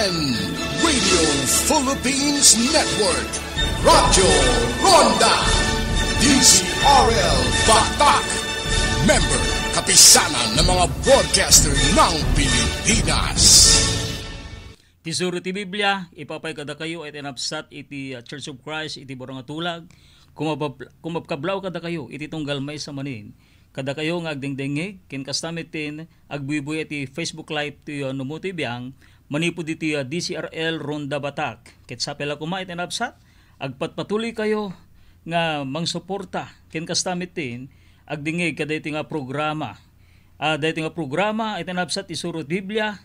and Radio Philippines Network, Radyo Ronda, DZRL Batak, member kapisanan ng mga broadcaster ng Pilipinas. Tisuro ti Biblia, ipapay kada kayo, iti napsat iti Church of Christ, iti borang atulag, kumapkablaw kada kayo, iti tunggal may sa manin. Kada kayo nga agdengdengig, kinkastamitin, agbuibuy iti Facebook Live ti numuti biyang, manipod iti DCRL Ronda Batak. Kitsapela kuma iti napsat, agpatpatuloy kayo nga mangsuporta, kinkastamitin, agdengig kada iti nga programa. Dahiti nga programa, iti napsat isurot Biblia,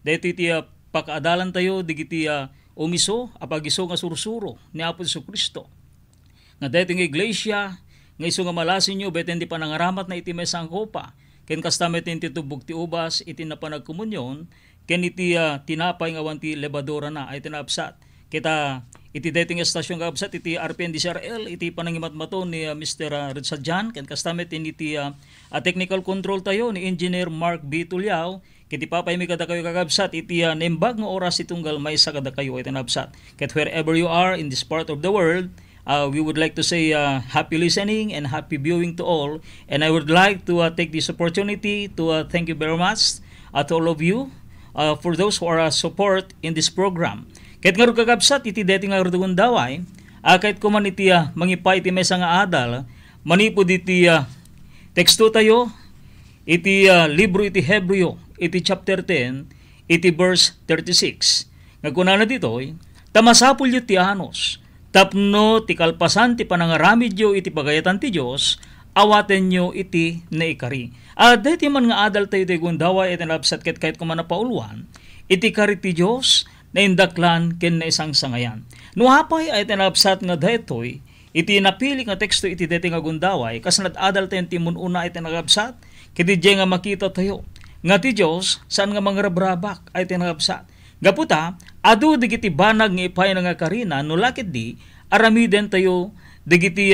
dahiti iti pakaadalan tayo, digiti umiso, apagiso nga sursuro, ni Apo Jesucristo. Nga dahiti nga iglesia, nga iso nga malasin nyo, beten di panangaramat na iti may sangkopa, ken kastamit iti tubog ti ubas, iti napanagkomunyon, ken iti tinapay nga wanti lebadora na, ay tinapsat. Kita, iti dating estasyon nga absat, iti RPN-DCRL, iti panangimatmato ni Mr. Ritsadjan, ken kastamit iti technical control tayo ni Engineer Mark B. Tuliao, kiti papay mi kada kayo kakabsat, iti nembag nga oras itunggal may sa kada kayo, iti nabsat. Ket wherever you are in this part of the world, we would like to say happy listening and happy viewing to all. And I would like to take this opportunity to thank you very much to all of you for those who are support in this program. Kahit nga rin kakabsat, iti deti nga rin daway, kahit kuman iti mangipay iti may nga adal, manipod iti teksto tayo, iti libro iti Hebreo, iti chapter 10, iti verse 36. Nagkunana dito, tamasapul yu ti anos, tapno ti kalpasan ti panangaramid yu iti pagayatan ti Diyos, awaten nyo iti naikari. Dahiti man nga adal tayo ti gundawa iti nabsat kahit kuman na pauluan, iti kari ti Diyos na indaklan ken na isang sangayan. Nuhapay ay tinabsat nga daytoy, iti napili nga teksto iti deti nga gundaway, kas adal tayo ti mununa iti nagabsat, kiti nga makita tayo. Nga ti Diyos, saan nga mga rabrabak ay tinagabsat. Gaputa, adu digiti banag nga ipay nga karina, no lakit di, aramiden tayo, digiti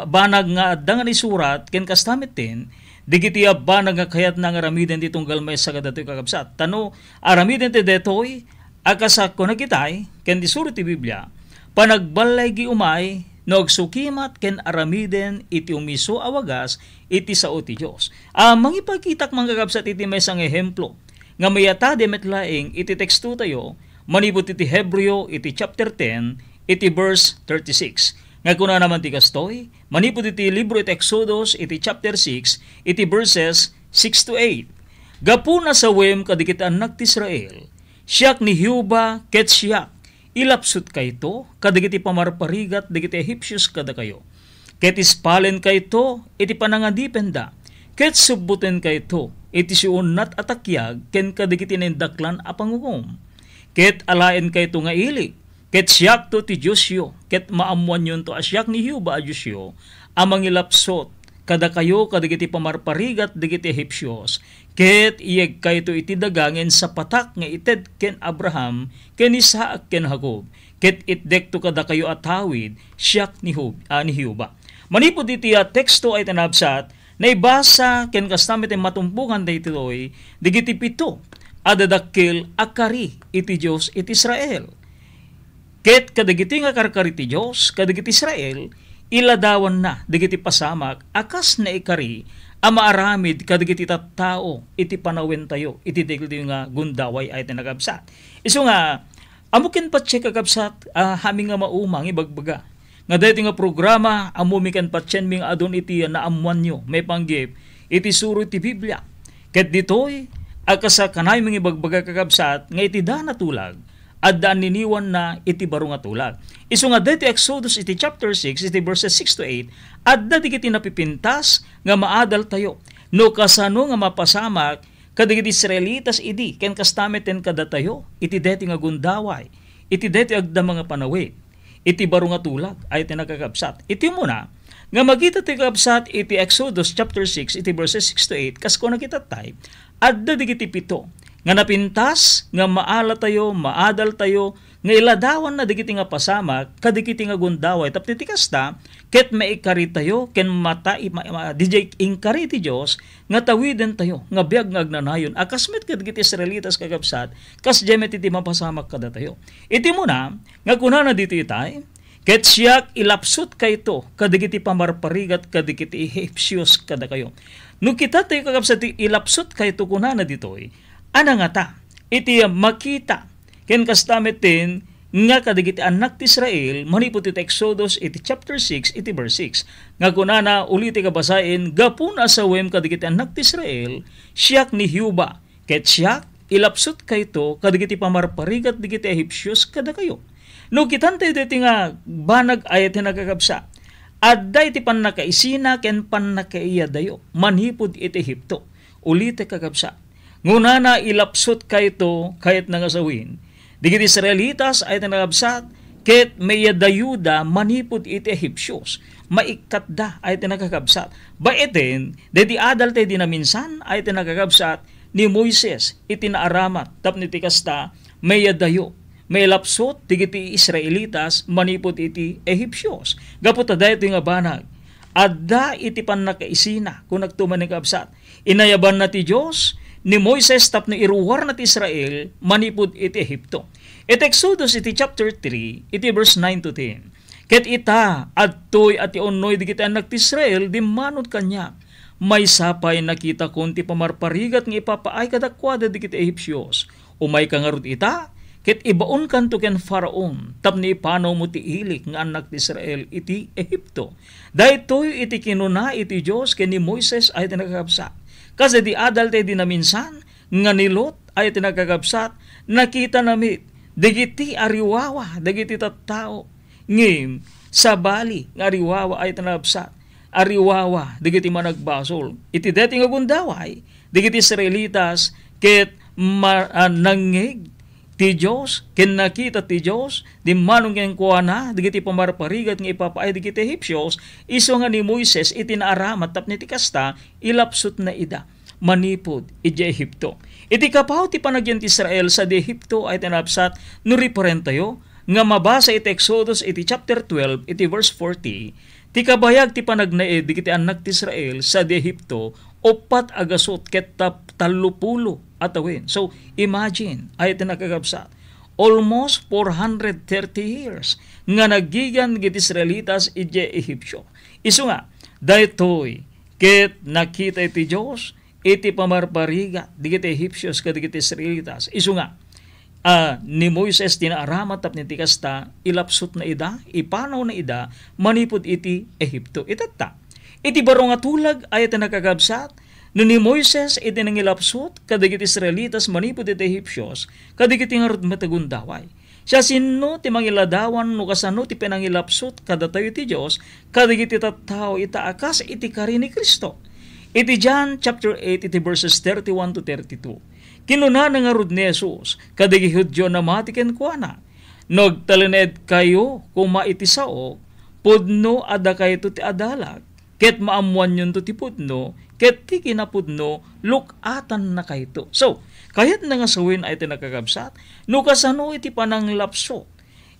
banag nga dangan isurat, ken kastamitin, digiti banag nga kayat na nga aramiden ditong galmay sa kadatoy kakabsat. Tano, aramiden ti detoy, akasak ko nakitay, ken disurat ti Biblia, panagbalay gi umay, no agsukimat ken aramiden iti umiso awagas iti sao ti Dios. Mangipagkitak manggagabsat iti may sang ehemplo nga mayata demetlaeng iti teksto tayo manibut iti Hebreo iti chapter 10 iti verse 36. Nga kuna naman ti kastoy manibut iti libro iti Exodus iti chapter 6 iti verses 6 to 8. Gapuna sa wem kadikit anak ti Israel, siyak ni Hiuba ket siyak ilapsut kayto, kadagiti pamarparigat, digiti Egyptius kada kayo. Ket ispalen kayto, iti panangadipenda. Ket subbuten kayto, iti siunat atakyag, ken kadagiti nendaklan apangungom. Ket alaen kayto nga ili, ket siyak to ti Diyosyo, ket maamuan yun to asyak ni Hiuba a Diyosyo, amang ilapsot, kada kayo kadagiti pamarparigat, digiti Egyptios. Ket iyeg kayto iti dagangin sa patak nga ited ken Abraham, ken Isaac ken Jacob. Ket itdekto kada kayo atawid, siyak ni Hiuba. Manipod iti teksto ay tanabsat, na ibasa ken kastamit ay matumpungan daytoy, digiti pito, adadakkel akari iti Dios iti Israel. Ket kadagiti nga karkari ti Dios, kadagiti Israel, iladawan na, digiti pasamak, akas na ikari, amaaramid kadagiti tattao iti panawen tayo iti degiti nga gundaway ay tinagabsat. Isu nga amukin patse kakabsat hami nga maumang ibagbaga. Nga dahiti nga programa amumikan patsen ming adon iti naamuan nyo may panggip iti suro iti Biblia. Ket ditoy akasa kanay ming ibagbaga kakabsat nga iti dana tulag addaan niniwan na iti baro nga tulag. Isu nga deti Exodus iti chapter 6 iti verses 6 to 8 adda digiti napipintas nga maadal tayo. No kasano nga mapasamak kadagiti Israelitas idi ken kastameten kada tayo iti deti nga gundaway iti deti agda mga panawid iti baro nga tulag ay tinagakabsat. Iti muna nga magita ti kabsat iti Exodus chapter 6 iti verses 6 to 8 kasko nakita tay adda digiti pito nga napintas nga maala tayo, maadal tayo nga iladawan na digiti nga pasamak kadigiti nga gundaway tapno ti kasta ket maikari tayo ken mata DJ inkari ti Dios nga tawiden tayo nga biag nga agnanayon akasmet kadigiti Israelitas kakabsat kas jemet iti mapasamak kada tayo. Iti muna nga kunana diti itay ket siyak ilapsut kayto kadigiti pamarparigat kadigiti Ehipsyos kada kayo. No kita tayo kakabsat ilapsut kayto kunana ditoy ana nga ta iti makita ken kastametin nga kadigiti anak ti Israel manipot iti Exodus iti chapter 6 iti verse 6 nga kunana uliti kabasain gapuna sa wem kadigiti anak ti Israel siyak ni Hiuba ket siyak ilapsut kayto kadigiti pamarparigat digiti Ehipsyos kada kayo. No kitan tayo diti nga banag ayat nagakabsa adda iti pannakaisina ken pannakaiyadayo manipod iti Ehipto uliti kakabsa ngunana ilapsut kayto kayat nangasawin digiti Israelitas ay tinagabsat ket mayadayuda manipod iti Ehipsyos maikatda ay tinagakabsat baeten dedi adal tayo dinaminsan ay tinagakabsat ni Moises iti naaramat tapno iti kasta mayadayo may lapsot digiti Israelitas manipod iti Ehipsyos gaputa dayto nga banag adda iti pannakaisina kung nagtuman ni kabsat inayaban na ti Dios ni Moises tapno iruwar na ti Israel manipod iti Ehipto. Iti Exodus iti chapter 3 iti verse 9 to 10 ket ita adtoy at ionnoy digiti anak ti Israel di manod kanya may sapay nakita kon ti pamarparigat nga ipapaay kadakwada digiti Ehipsyos umay kangarud ita ket ibaon kanto ken Faraon tapno ipanaw mo ti ilik nga anak ti Israel iti Ehipto. Daytoy iti kinuna iti Dios ken ni Moises ay tinagakabsat. Kasi di adal tayo dinaminsan nga ni Lot ay tinagakabsat nakita namit digiti ariwawa digiti tattao ngim sa bali nga ariwawa ay tinagakabsat ariwawa digiti managbasol iti deti nga gundaway digiti Israelitas ket nangig ti Dios ken nakita ti Dios di manong ken kuana digiti pamarparigat nga ipapaay digiti Ehipsyos isu nga ni Moises iti naaramat tapno iti kasta ilapsut na ida manipod iti Ehipto. Iti kapaw ti panagyan ti Israel sa di Ehipto ay tinapsat no riparen tayo nga mabasa iti Exodus iti chapter 12 iti verse 40 ti kabayag ti panagnaed digiti anak ti Israel sa di Ehipto opat agasot ket talupulo atawin. So, imagine, ay tinakagabsat, almost 430 years nga nagigan giti Israelitas iti Ehipsyo. Isu nga, daytoy, ket nakita iti Diyos, iti pamarpariga, digiti Ehipsyos kadigiti Israelitas. Isu nga, ni Moises tinaaramat tapno iti kasta, ilapsut na ida, ipanaw na ida, manipod iti Ehipto. Itatta, iti baro nga tulag ay tinakagabsat, no ni Moises iti nangilapsot kadigiti Israelitas manipod iti Ehipsyos kadigiti nga rod matagundaway. Siya sino ti mangiladawan no kasano ti pinangilapsot kada tayo ti Dios kadigiti tattao itaakas iti kari ni Kristo. Iti John chapter 8 iti verses 31 to 32. Kinuna nga rod ni Jesus kadigi Hudyo na matiken kuana. Nagtalened kayo kuma iti sao pudno ada kayto ti adalag ket maamuan yun to ti pudno ket ti kinapudno lukatan na kayto. So, kahit na nga sawin ay tinakagabsat, no kasano iti pananglapso,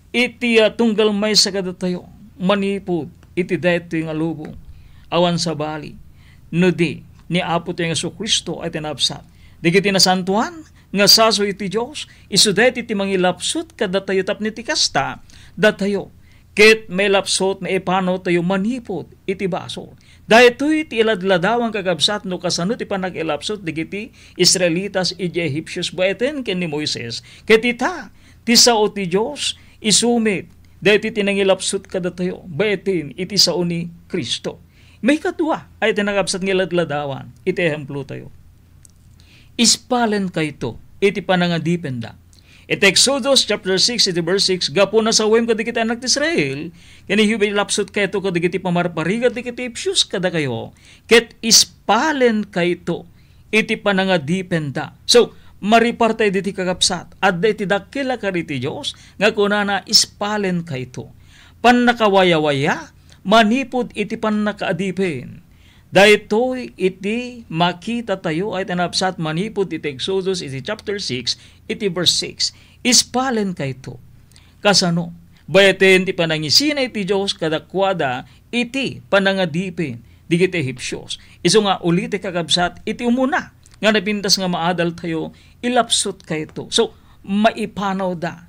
iti tunggal may sagada tayo, manipod, iti dayto yung alubong, awan sa bali, no di, ni Apo tayo nga Kristo ay tinapsat. Digiti na santuan, nga saso iti Diyos, isudet iti mangilapsot kada tayo tapni ti kasta, datayo, ket may lapsot na ipano tayo manipod, iti baso. Dahil iti iladladawang kagabsat no kasano ti panag-ilapsot digiti Israelitas iti Ehipsyos baeten ken ni Moises ket ita ti sao ti Dios isumit dahil iti tinangilapsot kada tayo baeten iti sao ni Kristo. May kadua ay tinagabsat ng iladladawan iti ehemplo tayo. Ispalen kayto iti panangadipenda. Iti Exodus chapter 6 iti verse 6 gapo na sawem kadigiti anak ti Israel kani hubay lapsot kayto kadigiti pamarparigat digiti Ehipsyos kada kayo ket ispalen kayto iti panangadipenda. So maripartay diti kakapsat adda iti dakila kariti Dios nga kunana ispalen kayto pannakawayawaya manipod iti pannakaadipen. Daytoy iti makita tayo ay tanapsat manipod iti Exodus iti chapter 6 iti verse 6. Ispalen kayto kasano bayaten ti panangisinay ti Dios kadakwada iti panangadipin digiti Ehipsyos. Isu nga ulit kakabsat iti umuna nga napintas nga maadal tayo ilapsot kayto. So maipanaw da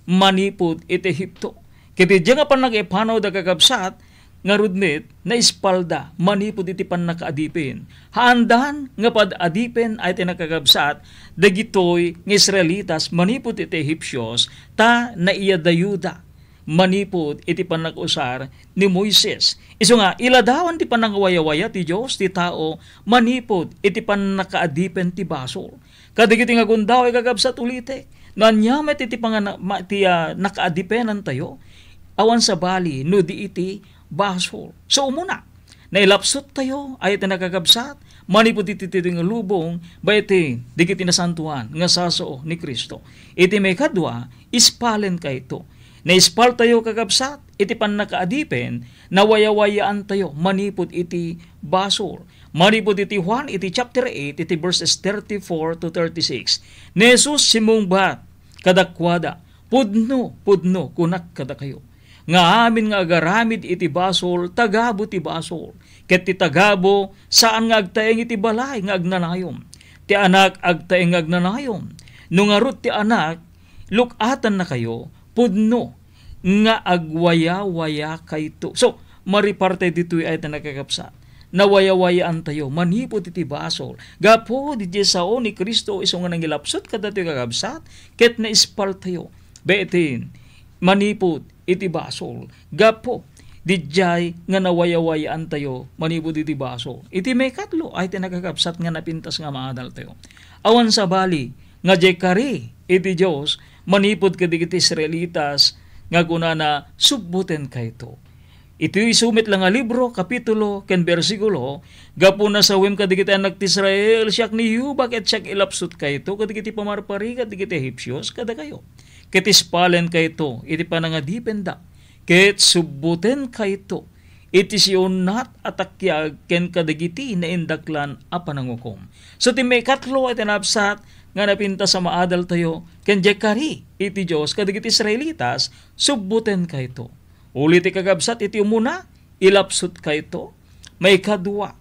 manipod iti Ehipto. Kiti diya nga panag-ipanaw da kakabsat nga rudnet na ispalda manipod iti panakaadipin. Haandan nga pad-adipin ay tinakagabsat dagitoy ng Israelitas manipod iti Ehipsyos ta naiyadayuda manipod iti panag-usar ni Moises. Isu nga iladawan ti panangwayawaya ti Dios ti tao manipod iti panakaadipin ti basol. Kadigiti nga gundaw ay kagabsat ulite. Nanyamet iti nakaadipenan tayo awan sa bali no di iti basol. So umuna, nailapsot tayo ay tinakagabsat manipod iti nga lubong bayete digiti nasantuan nga saso ni Kristo. Iti may kadwa ispalen kayto. Naispal tayo kagabsat iti panakaadipen nawayawayaan tayo manipod iti basol. Manipod iti Juan iti chapter 8 iti verses 34 to 36. Ni Jesus simungbat kadakwada pudno kunak kada kayo. Nga amin nga agaramid iti basol, tagabo ti basol. Ket ti tagabo, saan nga agtaeng iti balay nga agnanayom. Ti anak agtaeng nga agnanayom. Nung arut ti anak, lukatan na kayo, pudno nga agwaya-waya kayto. So, mariparte dito ay tanagkakapsa. Nawaya-wayaan tayo, manipot iti basol. Gapo, di sao ni Kristo, iso nga nangilapsot kada tayo kakapsat, ket na ispal tayo. Betin, manipot iti basol. Gapo, dijay nga nawayawayaan tayo, manipod iti basol. Iti may katlo, ay tinagkakapsat nga napintas nga maadal tayo. Awan sa bali, nga jekari, iti Diyos, manipod kadigiti Israelitas, nga guna na subbuten kayto. Ito'y sumit lang nga libro, kapitulo, ken bersikulo, gapo na sa wim kadigiti anak ti Israel, siyak ni Yubak et siyak ilapsut kayto, kadigiti pamarpari, kadigiti Ehipsyos, kada kayo. Ket ispalen kayto, iti panangadipenda, ket subbuten kayto, iti siyonat atakyag ken kadagiti na indaklan a panangukom. So ti may katlo iti napsat, nga napinta sa maadal tayo, ken jekari, iti Diyos, kadagiti Israelitas, subbuten kayto. Ulit ikagabsat, iti umuna, ilapsut kayto, may kadwa,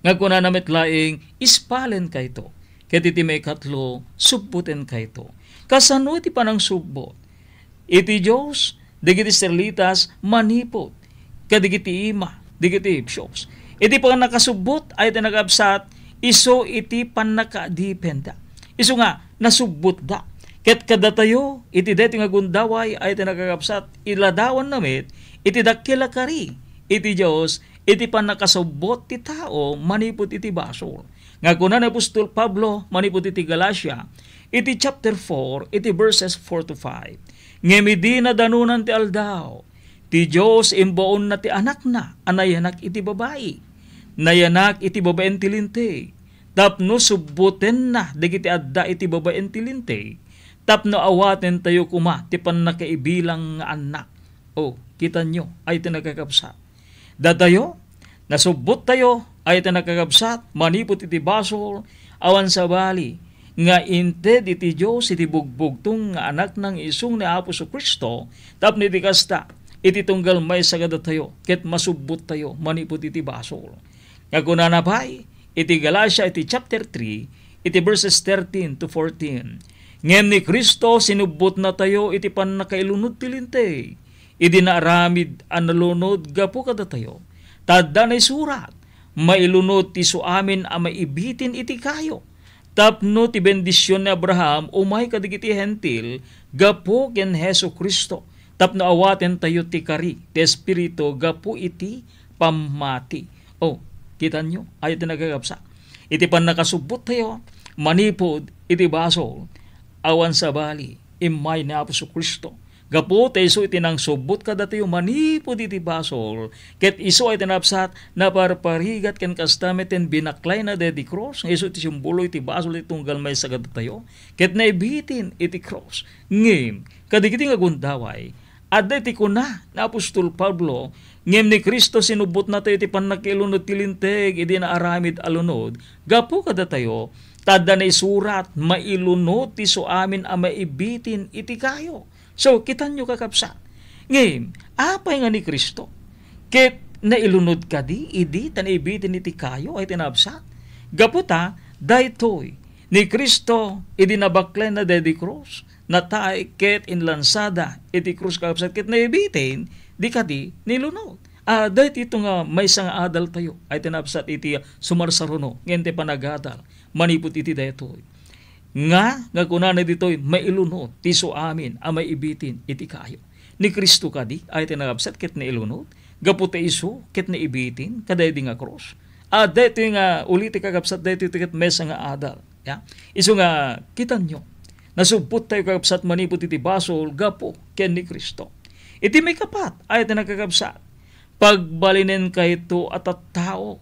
nga kuna namit laing, ispalen kayto, ket iti may katlo, subbuten kayto. Kasano iti panang subbot? Iti Diyos, digiti Israelitas, manipot, kadigiti ima, digiti Ehipsyos. Iti pang nakasubbot ay tinagabsat, iso iti panakadipenda. Iso nga, nasubbot da. Ket kada tayo, iti deti nga gundaway ay tinagagabsat, iladawan namit, iti dakila kari, iti Diyos, iti panakasubbot ti tao, manipot iti basol. Nga kunan ni Apostol Pablo, manipot iti Galatia, iti chapter 4, iti verses 4 to 5. Ngemidi na danunan ti aldaw, ti Diyos imbaon na ti anak na, anayanak iti babae. Nayanak iti babaen ti linte. Tapno subbuten na, digiti adda iti babaen ti linte. Tapno awaten tayo kuma, ti panakaibilang nga anak. O, kita nyo, ay tinagkakapsat. Dadayo, nasubbot tayo, ay tinagkakapsat, manipot iti basol, awan sa bali, nga inted iti Diyos iti bugbugtong nga anak ng isung ni Aposo Kristo, tapno iti kasta, iti tunggal may sagada tayo, ket masubbot tayo, manipot iti basol. Nga kunanabay, iti Galatia, iti chapter 3, iti verses 13 to 14. Ngem ni Kristo, sinubbot na tayo, iti panakailunod tilinte. Idi naaramid analunod, gapo kada tayo. Tadda na surat, mailunod ti suamin a maibitin iti kayo. Tapno ti bendisyon ni Abraham, umay kadigiti hentil, gapo ken Hesu Kristo. Tapno awaten tayo ti kari, ti Espiritu, gapo iti pamati. O, kita nyo, ay tinagagapsa. Iti pan nakasubot tayo, manipod, iti basol, awan sa bali, imay ni Aposo Kristo. Gapo iso iti nang subot kada tayo, manipod iti basol, ket iso ay tinapsat, naparparigat ken kastameten binaklay na dedi cross, iso iti simbolo iti basol iti tunggal may sagad tayo, ket naibitin iti cross. Ngem, kadigiti nga gundaway, adda iti kuna na Apostol Pablo, ngem ni Kristo sinubot na tayo iti panakilunod tilinteg, iti naaramid alunod, gapo kada tayo, tadda na isurat, mailunod ti so amin a maibitin iti kayo. So, kitan nyo kakabsat. Ngayon, apay nga ni Kristo, ket nailunod ka di, idi, tanibitin iti kayo, ay tinabsat. Gaputa, daytoy, ni Kristo, idi nabaklen na dedi cross, na tayo ket inlansada, iti cross kakabsat, ket naibitin, di ka di, nilunod. Dahit ito nga, may isang adal tayo, ay tinabsat iti sumarsaruno, ngente panagadal, manipot iti daytoy. Nga kunana ditoy, may ilunod, tiso amin, may ibitin, iti kayo. Ni Kristo kadi, ay tinagabsat, ket na ilunod, gaputa iso, ket na ibitin, kaday di nga cross. Dito nga, uliti kagabsat, dito ket mesa nga adal. Ya? Iso nga, kitan nyo, nasubput tayo kagabsat, manipot iti basol, gapo, ken ni Kristo. Iti may kapat, ay tinagagabsat, pagbalinin kayto at tao,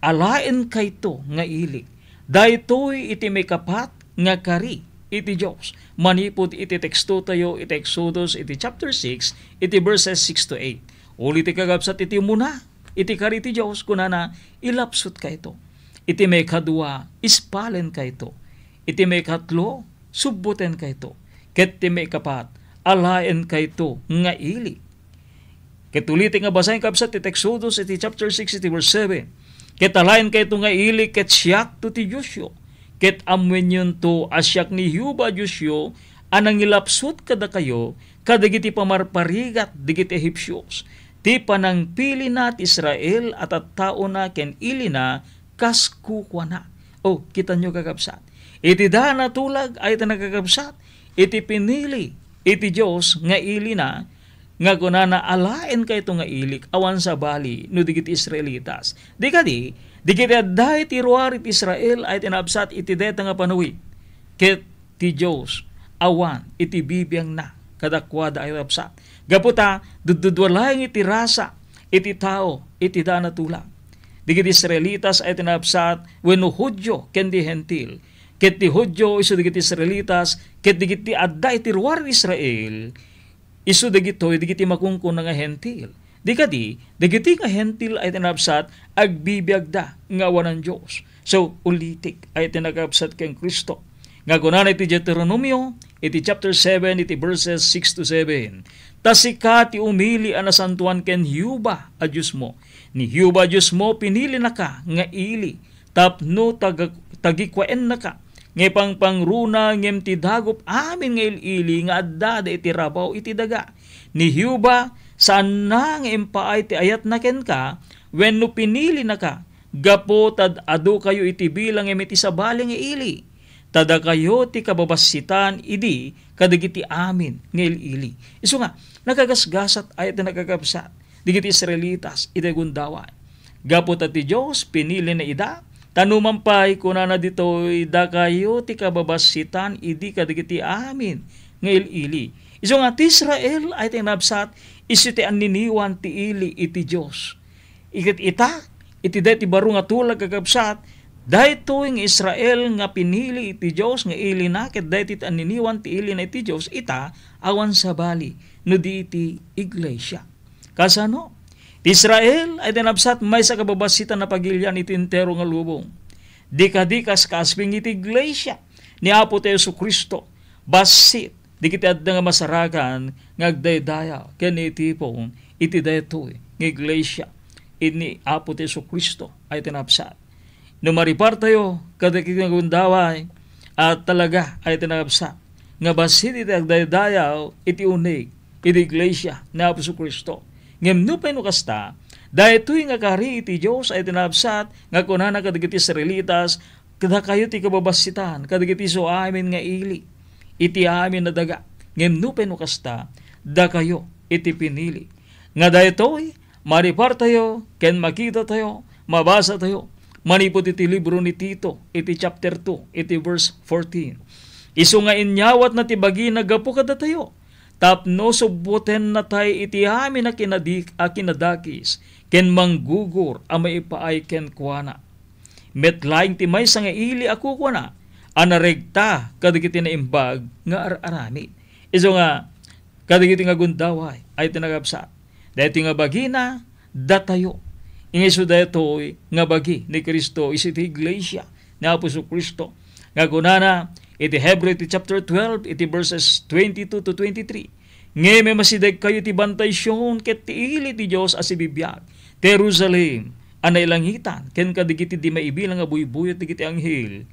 alain kayto nga ilik, daytoy iti may kapat nga kari, iti Diyos. Manipod iti teksto tayo, iti Exodus, iti chapter 6, iti verses 6 to 8. Uli iti kagabsat iti muna, iti kari iti Diyos, kunana, ilapsut ka ito. Iti may kadua, ispalen ka ito. Iti may katlo, subbuten ka ito. Ket iti may kapat, alaen ka ito, nga ili. Ket ulit nga basahin kabsat, iti Exodus, iti chapter 6, iti verse 7. Ket alaen ka ito nga ili, ket siyak to ti Diyosyo. Ket amwen yun to asyak ni Yuba Diyosyo, anang ilapsut kada kayo, kadagiti pamarparigat, digiti Ehipsyos. Ti panang pili na Israel at tao na ken ili na kaskukwa na. Kita nyo kakabsat. Iti dana tulag ay tanagkakabsat. Iti pinili, iti Diyos nga ili na, nga kunana alaen ka ito nga ilik, awan sa bali, no digiti Israelitas. Di digiti aday ti ruarit Israel ay tinabsat iti deta nga panuwi. Ket ti Diyos, awan, iti bibiyang na, kadakwada ay absat. Gaputa, dududwalayang iti rasa, iti tao, iti dana tulang. Digiti Israelitas ay tinabsat, wenno Hudyo, ken di Hentil. Ket ti Hudyo, iso digiti Israelitas, ket digiti aday ti ruarit Israel, isu digiti makungkun nga hentil. Digiti nga hentil ay tinabsat, agbibiyagda nga awan ng Diyos. So, ulitik ay tinagabsat keng Kristo. Nga kunan iti Deuteronomio, iti chapter 7, iti verses 6 to 7. Tasika ti umili anasantuan ken Yuba a Diyos mo. Ni Yuba Diyos mo, pinili na ka nga ili, tapno tagikwaen na ka. Ngay pangruna ngem ti dagop amin nga ili nga adda iti rabaw iti daga. Ni Yuba, saan na nga impaay ti ayat na ken ka, wenno pinili na ka, gapo tad adu kayo iti bilang ngem iti sabali nga ili. Tada kayo ti kababasitan idi kadagiti amin nga ili. Isu nga, nakagasgasat ayat na nakagabsat, digiti Israelitas iti gundawan. Gapo tad ti Diyos pinili na ida, tanumampay kunana ditoy da kayo ti kababasitan idi kadagiti amin nga ili. Iso nga ti Israel ay tinabsat isu ti anniniwan ti ili iti Dios. Iket iti deti baro nga tulag kakabsat daytoy nga Israel nga pinili iti Dios nga ili na ket deti ti anniniwan ti ili na iti Dios ita awan sa bali no di iti iglesia. Kasano? Israel ay tinabsat may sa kababasitan na pagilyan iti entero nga lubong. Dika-dikas kasping iti iglesia ni Apo ti Jesucristo. Basit, di kita nga masarakan ngagdaydaya ken iti pong iti daytoy nga iglesia ini Apo ti Jesucristo ay tinabsat. No maripar tayo kadagiti nga gundaway at talaga ay tinabsat. Nga basit iti agdaydaya iti unig iti iglesia ni Apo Jesucristo. Ngem no peno kasta, daytoy nga kari iti Dios ay tinabsat nga kunana kadagiti Israelitas kada kayo ti kababasitan kadagiti so amin nga ili iti amin na daga. Ngem no peno kasta, da kayo iti pinili. Nga daytoy maripar tayo ken makita tayo, mabasa tayo manipod iti libro ni Tito iti chapter 2 iti verse 14. Isu nga inyawat na ti bagi nagapu kada tayo. Tapno subbuten na tayo iti amin na kinadakis, ken manggugur amay ipaay ken kuana. Metlaing ti may nga ili ako kuana, anaregta kadagiti na imbag nga arami. Iso nga, kadagiti nga gundaway ay tinagabsat. Dahito nga bagina, datayo. Ingiso daytoy nga bagi ni Kristo isi ti iglesia ni Apo Kristo. Nga kunana, iti Hebreo iti chapter 12 iti verses 22 to 23. Ngeme masidag kayo ti bantay siyon ket ti ili ti Dios as ibibiyag. Jerusalem anay langitan ken kadigiti di maibilang nga buybuyot digiti anghel.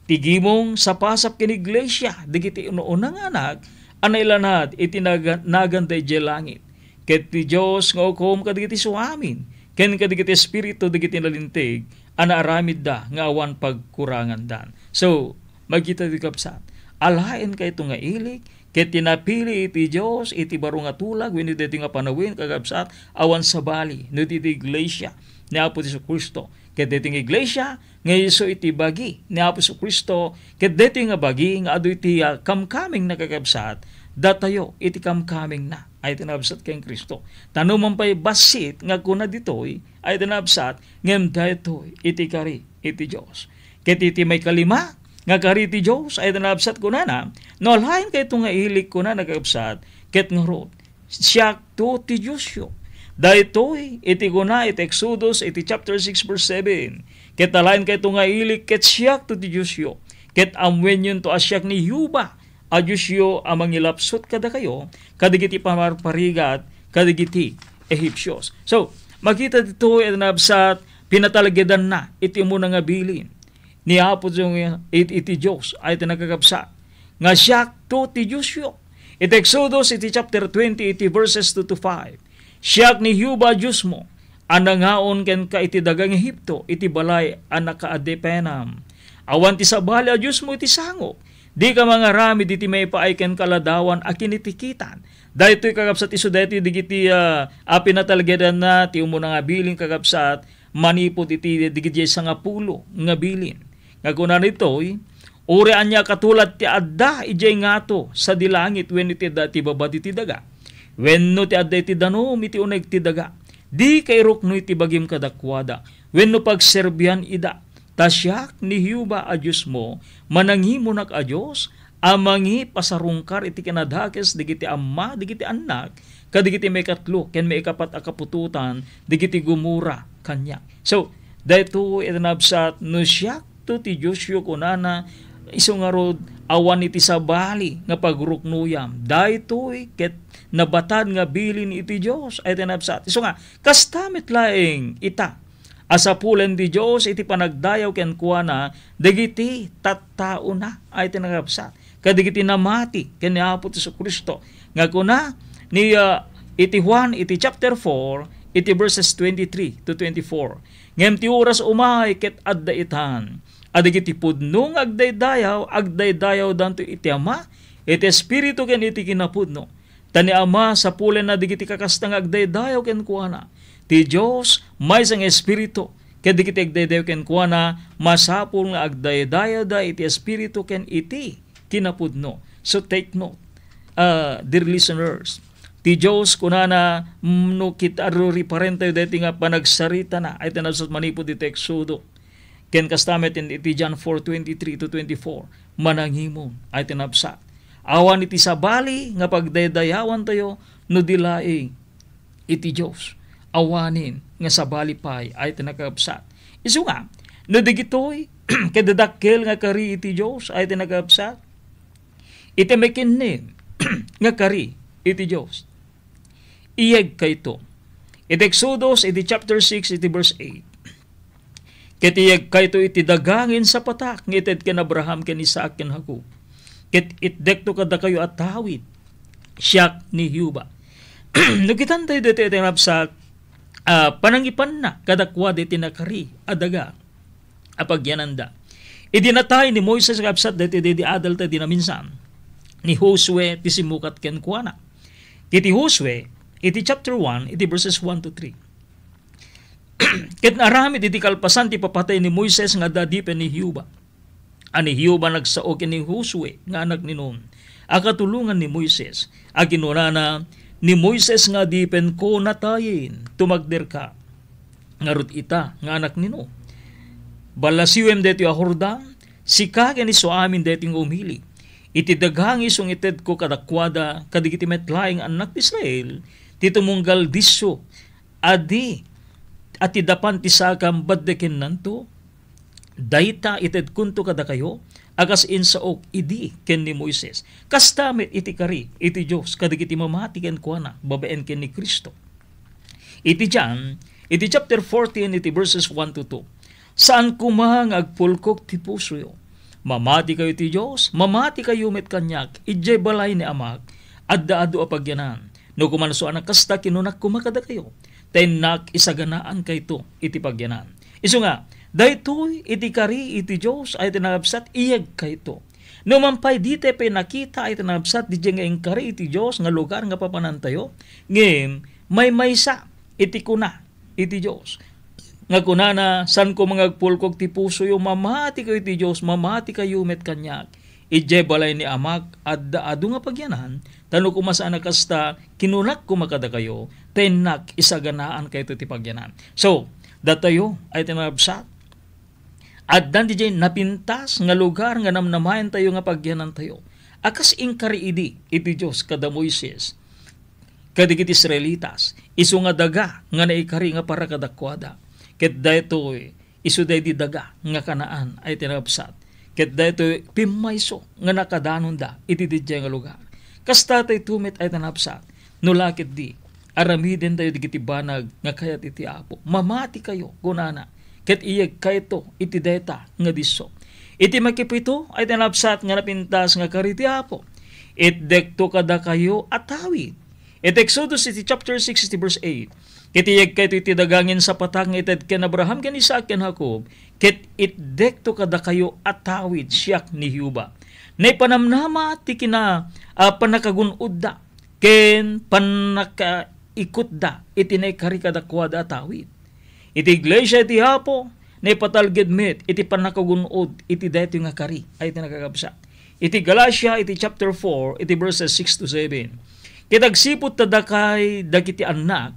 Tigimong sapasap ken iglesia digiti uno-unang anak anay lanad iti naganday iti langit. Ket ti Dios nga ukom kadigiti suamin ken kadigiti espiritu digiti nalintig ana aramid da nga awan pagkurangan dan. So magkita ti kapsat alaen kay ito nga ilik ket tinapili iti Dios iti baro nga tulag wenno deti nga panawin kagapsat awan sa bali no iti iglesia ni Apo Jesu-Kristo. Ket deti nga iglesia nga iso iti bagi ni Apo Jesu-Kristo ket deti nga bagi nga adu iti kamkaming nakagapsat datayo iti kamkaming na ay tinabsat kay Kristo. Tanuman pa'y basit nga kuna ditoy ay tinabsat ngem daytoy iti kari iti Dios. Ket iti may kalima nga kari iti Dios ay tinabsat kuna na no alhain kay ito nga ilik kuna nagabsat ket ngarod siya to ti Diosyo. Daytoy iti kuna iti Exodus iti chapter 6 verse 7. Ket alhain kay ito nga ilik ket siya to ti Diosyo. Ket amwen yun to asyak ni Yuba a Diyosyo amang ilapsot kada kayo kadigiti pamarparigat kadigiti Egyptios. So makita dito iti nabsat pinatalagyadan na iti muna nga bilin ni Apo iti Diyos ay tinagkagapsat nga siya to ti Diyosyo. Iti Exodus iti chapter 20 iti verses 2 to 5. Siya ni Yuba Diyos mo anangaon ken ka iti dagang Ehipto iti balay anak kaadepenam. Awan ti sabali a Diyos mo iti sangok. Di ka mga rami diti may paaiken kaladawan a kinitikitan. Dahito kagapsat iso dahito digiti apinatalgedan na ti umuna nga bilin kagapsat manipot iti digiti sa nga pulo nga bilin. Ngaguna nito'y urean niya katulad ti adda ijay ngato sa dilangit when iti da ti babad iti daga. When no ti adda iti danom iti uneg ti daga. Di kay rukno iti bagim kadakwada. When no pagserbihan ida. Tasyak ni Yuba a Diyos mo, mananghimo nak a Diyos, amangi pasarungkar iti kinadhakes, digiti ama, digiti anak, kadigiti may katlo, ken may ikapat akapututan, digiti gumura kanya. So, dahito itinabsat, no siyak to ti Diyos yu kunana, iso nga rod, awan iti sabali, nga pagruknuyam, dahito ket nabatad nga bilin iti Diyos, ay itinabsat. Iso nga, kastamit laeng ita, asapulen di Diyos iti panagdayaw ken kuana dagiti tattao na ay tinagapsat kadigiti namati ken ni Apo Jesu-Kristo nga kuna ni iti Juan iti chapter 4 iti verses 23 to 24 ngem ti oras umay ket adda itan adigiti pudno agdaydayaw danto iti ama iti espiritu ken iti kinapudno tani ama sapulen na digiti kakastang agdaydayaw ken kuana ti Diyos may sang espiritu ket digiti agdaydayaw ken kuana masapul nga agdaydayaw da iti espiritu ken iti kinapudno. So take note, dear listeners, ti Diyos kunana no kita riparent tayo deti nga panagsarita na ay tinabsat manipod iti Exodo ken kastamet iti John 4:23 to 24 mananghimon ay tinabsat awan iti sabali nga pagdaydayawan tayo no dilaing iti Diyos awanin nga sabali pay ay tinagapsat. Isu nga, no digitoy, kadadakkel nga kari iti Diyos ay tinagapsat. Iti may kinin nga kari iti Diyos. Iyag kayto. Iti Exodus, iti chapter 6, iti verse 8. Ket iyag kayto iti dagangin sa patak, ngited ken Abraham ken Isaac ken Jacob. Ket itdekto kada kayo at tawid, siyak ni Yuba. Nukitan tayo dito iti napsat, panangipan na kadakwad iti nakari adaga apagyananda. Idinatay ni Moises kapsat dati di adal ta dinaminsan ni Josue ti simukat ken kuana. Iti Josue iti chapter 1 iti verses 1 to 3. Ket naramid iti kalpasan ti papatay ni Moises nga dadipen ni Hiuba. Ani Hiuba nagsao ken ni Josue nga anak ni Nun. Akatulungan ni Moises aginunana ni Moises nga dipen ko natayin tumagder ka ngarut ita nga anak nino balasiwem deti a Jordan sika ken iso amin deti umili iti daghang isong ited ko kadakwada kadigiti metlaing anak ti Israel ti tumunggal disso adi ati dapan ti sakam baddeken nanto dayta ited kunto kada kayo akas insaok idi ken ni Moises. Kastamit iti kari iti Dios kadagiti mamati ken kuana babaen ken ni Kristo. Iti John, iti chapter 14 iti verses 1 to 2. Saan kumang agpulkok ti pusoyo? Mamati kayo ti Dios, mamati kayo met kanyak, ijay balay ni Amak, adda-ado apagyanan. No kumanso anak kasta kinunak kumakada kayo. Tenak isaganaan kayto iti pagyanan. Isu nga, daytoy iti kari iti Dios ay tinagabsat iyag kayto. No mampay dite pe nakita ay tinagabsat di nga kari iti Dios nga lugar nga papanantayo. Ngem may maysa iti kuna iti Dios. Nga kunana san ko mangagpulkog ti puso yo mamati kayo iti Dios, mamati kayo met kanyak. Ijay balay ni Amak adda-ado nga pagyanan. Tano kumasaan na kasta kinunak kumakada kayo, tenak isaganaan kayo ti pagyanan. So, datayo ay tinabsat. At dan di napintas nga lugar nga namnamayan tayo nga pagyanan tayo. Akas inkari idi iti Diyos kada Moises, kadigit Israelitas, isu nga daga nga naikari nga para kadakwada. Ket daytoy isu day di daga nga kanaan ay tinabsat. Ket daytoy pimayso nga nakadanon da iti dijay nga lugar. Kasta tay tumit ay tanapsat. Nulakit di aramiden tayo digiti banag nga kayat iti Apo. Mamati kayo kunana. Ket iyag kayto iti deta nga diso. Iti makipito ay tanapsat nga napintas nga kariti Apo. Itdekto kada kayo atawid. It Exodus iti chapter 6 iti verse 8. Ket iyag kayto iti dagangin sa patang ited ken Abraham ken Isaac ken Jacob. Ket itdekto kada kayo atawid siyak ni Hiuba. Nay panamnama ti kina panakagunod da ken panakaikot da iti nay kari kada kwada atawid. Iti iglesia iti Apo nay patalged met iti panakagunod iti daytoy nga kari ay tinagagabsa. Iti Galatia iti chapter 4 iti verses 6 to 7. Kitagsipot tadakay dagiti anak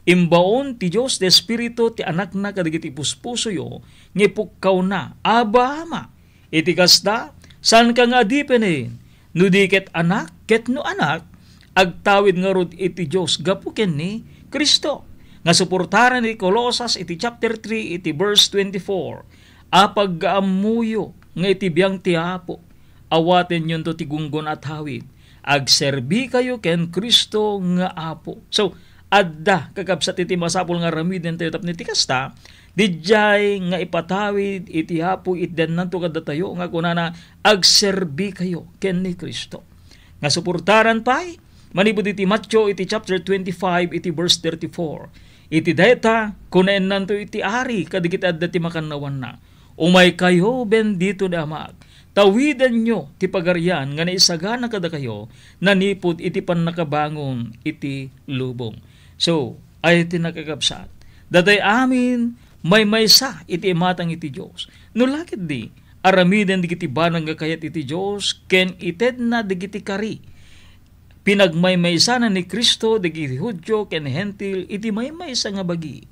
imbaon ti Dios ti Espiritu ti anak na kadagiti puspuso yo ngipukkaw na Ama. Iti kasta san ka nga dipenin no di ket anak ket no anak agtawid nga rod iti Dios gapu ken ni Kristo. Nga suportaran ni Colosas iti chapter 3 iti verse 24. Apag gaamuyo nga iti biyang ti Apo awaten yon to ti gunggon at hawid. Agserbi kayo ken Kristo nga Apo. So adda kakabsat iti masapol nga ramiden tayo tapno iti kasta dijay nga ipatawid iti Apo itden nanto kada tayo nga kunana agserbi kayo ken ni Kristo. Nga suportaran pay manipud iti Matthew iti chapter 25 iti verse 34. Iti dayta kunaen nanto iti ari kadigit adda ti makannawan na. Umay kayo bendito ni Amak. Tawidan nyo ti pagarian nga naisagana kada kayo nanipod iti pannakabangon iti lubong. So, ay tinakagabsat. Daday amin may maysa iti imatang iti Diyos. Nulakit di, aramiden di kiti banang nga kayat iti Diyos, ken ited na di kiti kari. Pinagmaymaysa na ni Kristo, di kiti Hudyo, ken Hentil, iti maymaysa nga bagi.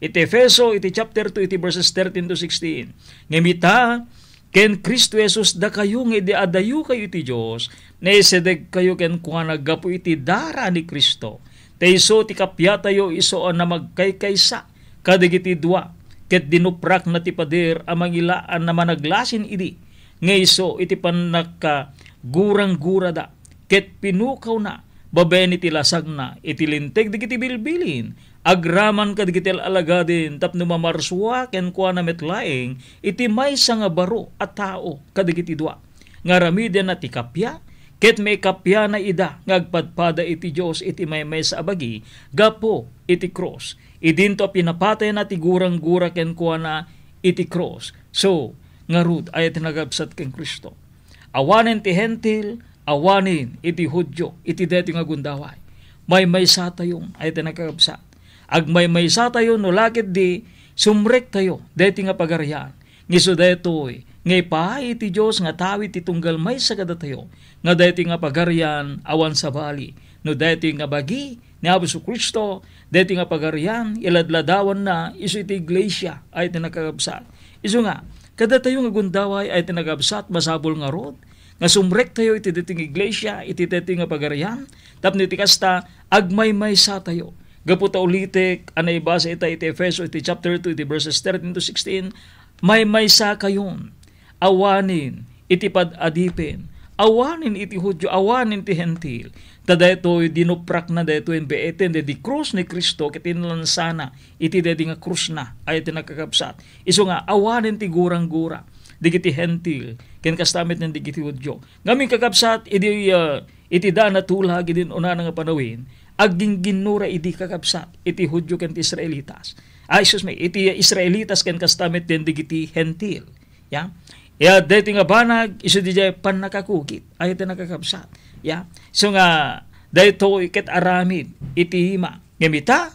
Iti Efeso, iti chapter 2, iti verses 13 to 16. Ngamita, ken Kristo Jesus da kayo nga iti adayu kayo iti Diyos, na isedeg kayo ken kuana gapu iti dara ni Kristo. Taiso ti kapya tayo iso na magkaykaysa kadigiti dua ket dinuprak na ti pader amang ilaan na managlasin idi nga iso iti panaka gurang-gurada ket pinukaw na babaen iti lasag na iti linteg digiti bilbilin agraman kadigiti alagadin tapno mamarswa ken kuana metlaeng iti maysa nga baro a tao kadigiti dua nga ramiden na ti kapya ket may kapya na ida ngagpadpada iti Dios iti maymay sa abagi gapo iti cross. Idinto pinapatay na ti gurang-gura ken kuana iti cross. So, ngarud ay tinagabsat ken Kristo. Awanen ti Hentil, awanin iti Hudyo, iti deti nga gundaway. May sa tayong ay tinagabsat. Agmay sa tayo no lakit di sumrek tayo deti nga pagarian. Ngiso detoy ngay pahay iti Diyos nga tawid ti tunggal may sagada tayo, nga dati nga pagarian awan sa bali, no dati nga bagi ni Apo Kristo, dati nga pagarian iladladawan na iso iti iglesia ay tinagabsat. Iso nga, kada tayo nga gundaway ay tinagabsat masabol nga rod, nga sumrek tayo iti dating iglesia, iti dating nga pagarian, tapno iti kasta agmay sa tayo. Gaputa ulitek, anay basa iti Efeso, iti chapter 2, iti verses 13 to 16, may sa kayon. Awanin iti padadipen, awanin iti Hudyo, awanin iti Hentil, ta daytoy dinuprak na daytoy beeten di krus ni Kristo ket inlansana iti daydi nga krus na ay iti nakakabsat. Isu nga awanin ti gurang-gura digiti Hentil ken kastamit nen digiti Hudyo. Ngamin kakabsat iti dana tulag idin una nga panawin aging ginura iti kakabsat iti Hudyo ken ti Israelitas. Iti Israelitas ken kastamit nen digiti Hentil. Ya. Ya deti nga banag isu di jay panakakukit ay iti nakakabsat. Ya. So nga dayto ket aramid iti hima. Ngamita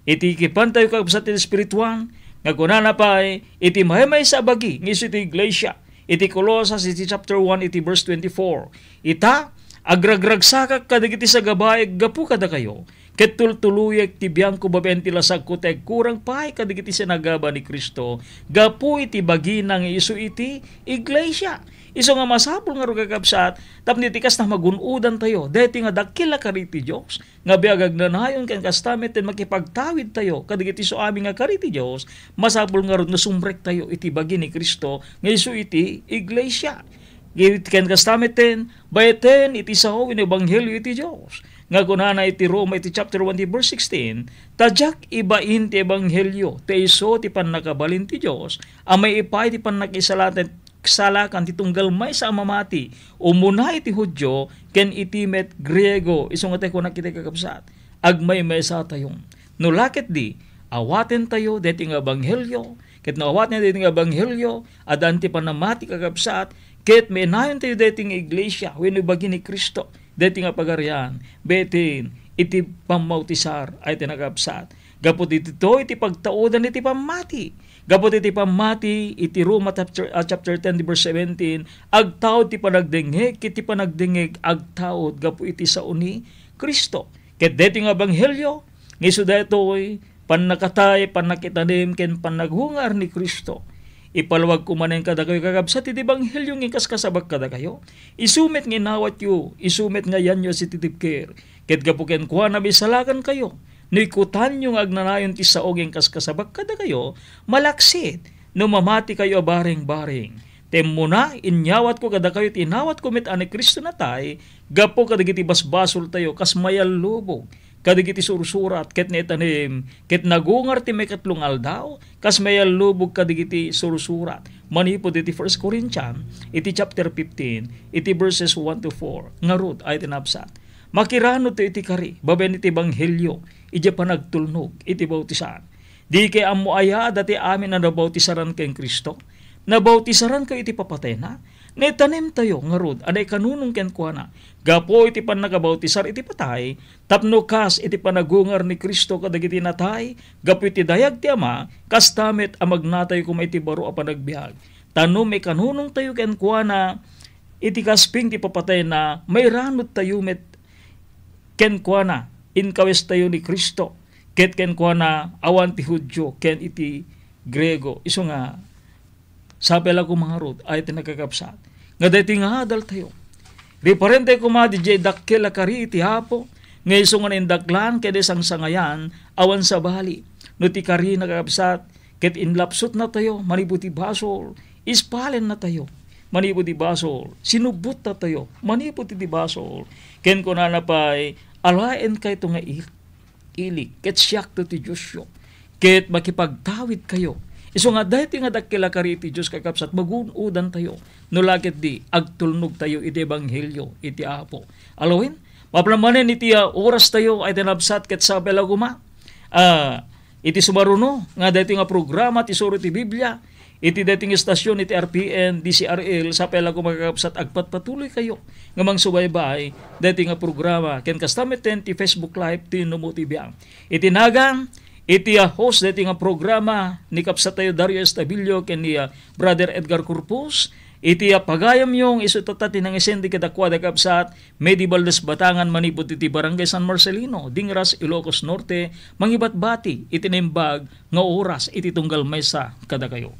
iti kipantay kakabsat iti spiritual nga kunana pa iti maymay sa bagi ng iti iglesia. Iti Colosas iti chapter 1 iti verse 24. Ita agragragsakak kadagiti sa gabay gapu kada kayo. Ket tultuluyek ti biangko baben ti lasag ko tay kurang pahay kadagiti sinagaba ni Kristo. Gapu iti bagi nang isu iti iglesia. Isu nga masapul nga rugagabsat tapno iti kas na magunudan tayo. Deti nga dakila kariti Dios nga biagag nanayon ken kastamit ten makipagtawid tayo kadagiti so amin nga kariti Dios. Masapul nga rod nasumrek tayo iti bagi ni Kristo nga isu iti iglesia. Ken kastamit ten bayeten iti sao in ebanghelyo iti Dios. Nga kunana iti Roma iti chapter 1 verse 16, tajak ibain ti ebanghelyo ti iso ti pannakabalin ti Dios amay ipay ti pannakisalatan salakan ti tunggal may sa amamati umuna iti Hudyo ken iti met Griego iso nga tayo kunak iti kakabsat agmay may sa tayong nulakit di awaten tayo deti nga ebanghelyo ket nawaten deti nga ebanghelyo adan ti panamati kakabsat ket may nayon tayo deti nga iglesia wenno bagi ni Kristo deti nga pagarian betin iti pamautisar ay tinakabsat gapot iti to iti pagtaudan iti pamati gapot iti pamati iti Roma chapter 10 verse 17 agtaod ti panagdengeg iti panagdengeg agtaod gapo iti sauni Kristo ket deti nga ebanghelyo ngisu daytoy pannakatay pannakitanim ken pannaghungar ni Kristo. Ipalawag ko manen kada kayo kakabsat iti ebanghelyo ng kaskasabak kada kayo. Isumit nga inawat yu, isumit nga yan yu si titipker. Ket gapuken kuha na bisalakan kayo. Nikutan yung agnanayon ti saog ng kaskasabak kada kayo, malaksit, no mamati kayo baring-baring. Temuna, inyawat ko kada kayo, tinawat ko met ani Kristo na tay, gapo kadagiti basbasol tayo, kas mayal lubog. Kadigiti sursurat ket netanim ket nagungar ti may katlong aldaw kas mayal lubog kadigiti sursurat manipod iti 1 Corinthians iti chapter 15 iti verses 1 to 4 ngarud ay tinapsat makirano ti iti kari baben iti ebanghelyo iti panagtulnog iti bautisan di kay ammo aya dati amin na nabautisaran ken Kristo nabautisaran kayo iti papatay na netanim tayo ngarud aday kanunong ken kuana gapo iti pannakabautisar iti patay tapno kas iti panagungar ni Kristo kadagiti natay gapo iti dayag ti Ama kas tamet amagnatay kuma iti baro a panagbiag tanom may kanunong tayo ken kuana iti kasping ti papatay na may ranod tayo met ken kuana inkawes tayo ni Kristo ket ken kuana awan ti Hudyo ken iti Griego isu nga sabi lang ko mga rod ay tinagkakapsat. Nga dati nga hadal tayo. Riparente ko mga DJ dakkel kari iti hapo. Ngayon nga naindaklan kaya desang sangayan awan sa bali. No ti kari nagkakapsat ket inlapsot na tayo manibuti basol. Ispalen na tayo manibuti basol. Sinubot na tayo manibuti basol. Ken ko na napay alaen kay ito nga ilik. Ket siyak to ti Diyos yo. Ket makipagtawid kayo. Iso nga dahiti nga dakila kariti Diyos kakapsat magunudan tayo. Nulakit di agtulnog tayo iti ebanghelyo iti apo. Alawin, maplamanen iti oras tayo ay tinabsat ket sabi laguma. Iti sumaruno nga dahiti nga programa ti suro ti Biblia. Iti dating istasyon iti RPN, DCRL sa pela ko magkakapsat agpatpatuloy kayo. Ngamang subaybay dahiti nga programa ken kastamit ti Facebook Live ti Numo TV. Iti nagang iti host dati nga programa ni Kapsa tayo Dario Estabilio ken ni Brother Edgar Corpus. Iti pagayam yung isutata tinang isendi kadakwa da Kapsat Medieval des Batangan manipod iti Barangay San Marcelino, Dingras, Ilocos Norte, mangibatbati iti nembag nga oras iti tunggal maysa kada kayo.